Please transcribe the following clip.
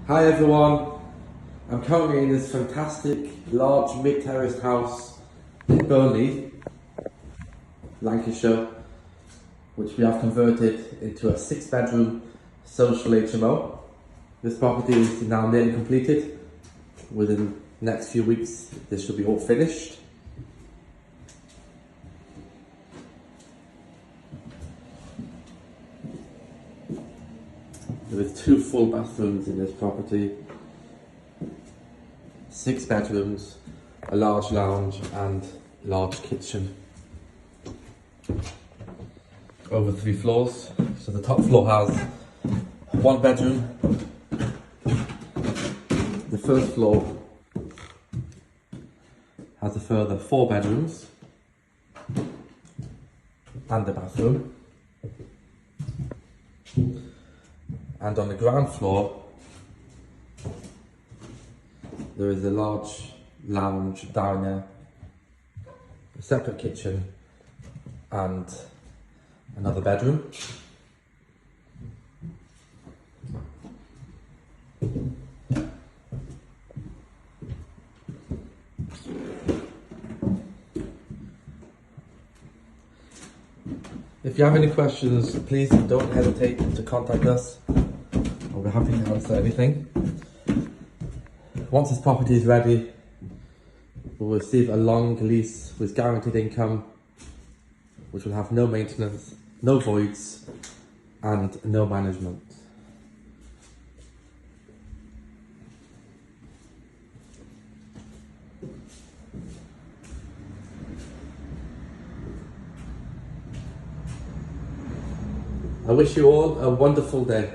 Hi everyone, I'm currently in this fantastic large mid-terraced house in Burnley, Lancashire, which we have converted into a 6-bedroom social HMO. This property is now nearly completed. Within the next few weeks this should be all finished. There is 2 full bathrooms in this property, 6 bedrooms, a large lounge and large kitchen. Over 3 floors. So the top floor has 1 bedroom. The first floor has a further 4 bedrooms and a bathroom. And on the ground floor, there is a large lounge, diner, a separate kitchen, and another bedroom. If you have any questions, please don't hesitate to contact us. I'll be happy to answer anything. Once this property is ready, we'll receive a long lease with guaranteed income, which will have no maintenance, no voids, and no management. I wish you all a wonderful day.